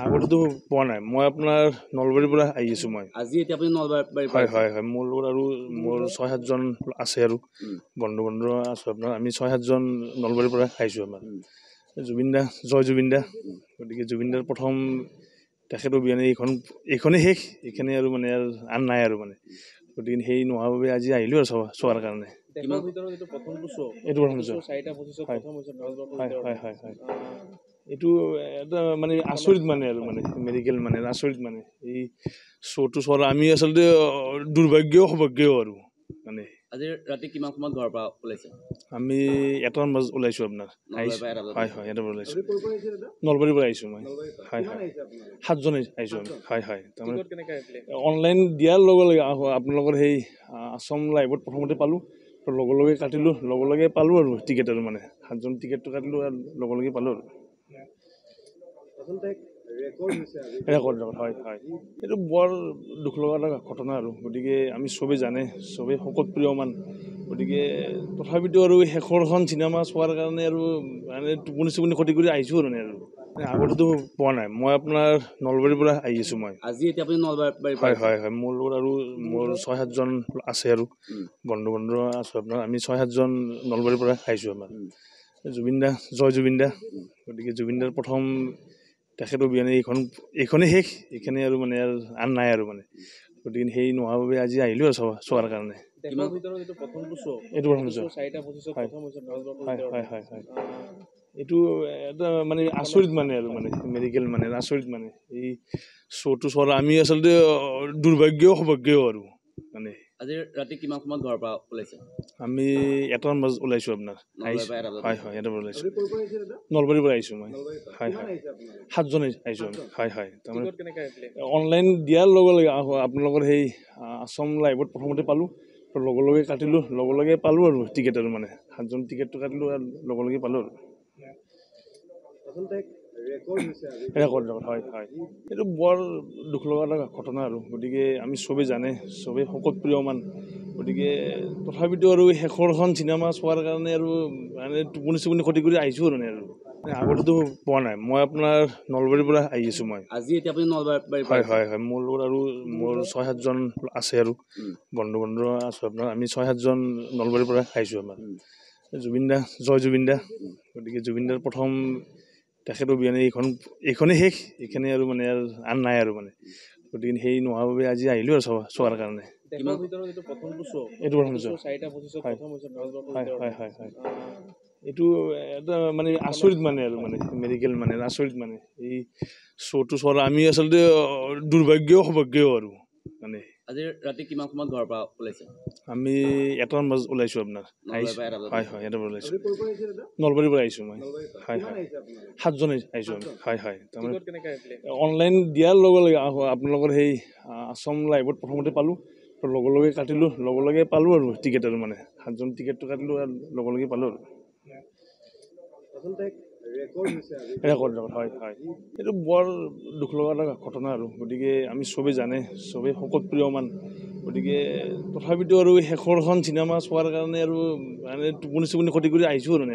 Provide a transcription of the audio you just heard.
আগতেতো পোৱা নাই মই আপোনাৰ নলবাৰীৰ পৰা আহি আছো মই আজি এতিয়া আপুনি নলবাৰীৰ হয় হয় হয় মোৰ লগত আৰু মোৰ ৬-৭জন আছে আৰু বন্ধু বান্ধৱ আছো আপোনাৰ আমি ৬-৭জন নলবাৰীৰ পৰা আহিছো আমাৰ জুবিন দা জয় জুবিন দা গতিকে জুবিন দাৰ প্ৰথম তেখেতৰ বিয়ানে এইখনেই শেষ এইখানে আৰু মানে আন নাই আৰু মানে গতিকে সেই নোহোৱাৰ বাবে আজি আহিলো আৰু চোৱাৰ কাৰণে এইটো প্ৰথম হয় হয় হয় এইটো এটা মানে আচৰিত মানে আৰু মানে মেডিকেল মানে আচৰিত মানে এই শ্ব'টো চোৱাৰ আমি আচলতে দুৰ্ভাগ্যও সৌভাগ্যও আৰু মানে আজি ৰাতি কিমান সময়ত ঘৰৰ পৰা ওলাইছে আমি ১টামান বজাত ওলাইছো আপোনাৰ হয় হয় এটা ওলাইছো নলবাৰীৰ পৰা আহিছো মই হয় হয় ৭জন আহিছো আমি হয় হয় তাৰমানে অনলাইন দিয়াৰ লগে লগে আপোনালোকৰ সেই আছাম লাইভত প্ৰথমতে পালোঁ লগে লগে কাটিলো লগে লগে পালোঁ আৰু টিকেট আৰু মানে ৭জন টিকেটটো কাটিলো আৰু লগে লগে পালোঁ আৰু ৰেকৰ্ড হয় হয় এইটো বৰ দুখ লগা এটা ঘটনা আৰু গতিকে আমি চবেই জানে চবেই শকত প্ৰিয়মান গতিকে তথাপিতো আৰু শেষৰখন চিনেমা চোৱাৰ কাৰণে আৰু মানে টোপনি চুপনি ক্ষতি কৰি আহিছোঁ আৰু আগতেতো পোৱা নাই মই আপোনাৰ নলবাৰীৰ পৰা আহি আছো মই আজি এতিয়া আপুনি নলবাৰীৰ হয় হয় হয় মোৰ লগত আৰু মোৰ ৬-৭জন আছে আৰু বন্ধু বান্ধৱ আছো আপোনাৰ আমি 6-7জন নলবাৰীৰ পৰা আহিছো আমাৰ জুবিন দা জয় জুবিন দা গতিকে জুবিন দাৰ প্ৰথম তেখেতৰ বিয়ানে এইখনেই শেষ এইখানে আৰু মানে আন নাই আৰু মানে গতিকে সেই নোহোৱাৰ বাবে আজি আহিলো আৰু চোৱাৰ কাৰণে এইটো প্ৰথম হয় হয় হয় হয় এইটো এটা মানে আচৰিত মানে আৰু মানে মেডিকেল মানে আচৰিত মানে এই শ্ব'টো চোৱাৰ আমি আচলতে দুৰ্ভাগ্যও সৌভাগ্যও আৰু মানে আজি ৰাতি কিমান সময়ত ঘৰৰ পৰা ওলাইছে আমি ১টামান বজাত ওলাইছো আপোনাৰ হয় হয় এটা ওলাইছো নলবাৰীৰ পৰা আহিছো মই হয় হয় ৭জন আহিছো আমি হয় হয় তাৰমানে অনলাইন দিয়াৰ লগে লগে আপোনালোকৰ সেই আছাম লাইভত প্ৰথমতে পালোঁ লগে লগে কাটিলো লগে লগে পালোঁ আৰু টিকেট আৰু মানে ৭জন টিকেটটো কাটিলো আৰু লগে লগে পালোঁ আৰু ৰেকৰ্ড হয় হয় এইটো বৰ দুখ লগা এটা ঘটনা আৰু গতিকে আমি চবেই জানে চবেই শকত প্ৰিয়মান গতিকে তথাপিতো আৰু শেষৰখন চিনেমা চোৱাৰ কাৰণে আৰু মানে টোপনি চুপনি ক্ষতি কৰি আহিছোঁ আৰু আগতেতো পোৱা নাই মই আপোনাৰ নলবাৰীৰ পৰা আহি আছো মই আজি এতিয়া আপুনি নলবাৰীৰ হয় হয় হয় মোৰ লগত আৰু মোৰ ৬-৭জন আছে আৰু বন্ধু বান্ধৱ আছো আপোনাৰ আমি 6-7জন নলবাৰীৰ পৰা আহিছো আমাৰ জুবিন দা জয় জুবিন দা গতিকে জুবিন দাৰ প্ৰথম তেখেতৰ বিয়ানে এইখনেই শেষ এইখানে আৰু মানে আন নাই আৰু মানে গতিকে সেই নোহোৱাৰ বাবে আজি আহিলো আৰু চোৱাৰ কাৰণে এইটো প্ৰথম হয় হয় হয় হয় এইটো এটা মানে আচৰিত মানে আৰু মানে মেডিকেল মানে আচৰিত মানে এই শ্ব'টো চোৱাৰ আমি আচলতে দুৰ্ভাগ্যও সৌভাগ্যও আৰু মানে আজি ৰাতি কিমান সময়ত ঘৰৰ পৰা ওলাইছে আমি ১টামান বজাত ওলাইছো আপোনাৰ হয় হয় এটা ওলাইছো নলবাৰীৰ পৰা আহিছো মই হয় হয় ৭জন আহিছো আমি হয় হয় তাৰমানে অনলাইন দিয়াৰ লগে লগে আপোনালোকৰ সেই আছাম লাইভত প্ৰথমতে পালোঁ লগে লগে কাটিলো লগে লগে পালোঁ আৰু টিকেট আৰু মানে ৭জন টিকেটটো কাটিলো আৰু লগে লগে পালোঁ আৰু ৰেকৰ্ড হয় হয় এইটো বৰ দুখ লগা এটা ঘটনা আৰু গতিকে আমি চবেই জানে চবেই শকত প্ৰিয়মান গতিকে তথাপিতো আৰু শেষৰখন চিনেমা চোৱাৰ কাৰণে আৰু মানে টোপনি চুপনি ক্ষতি কৰি আহিছোঁ আৰু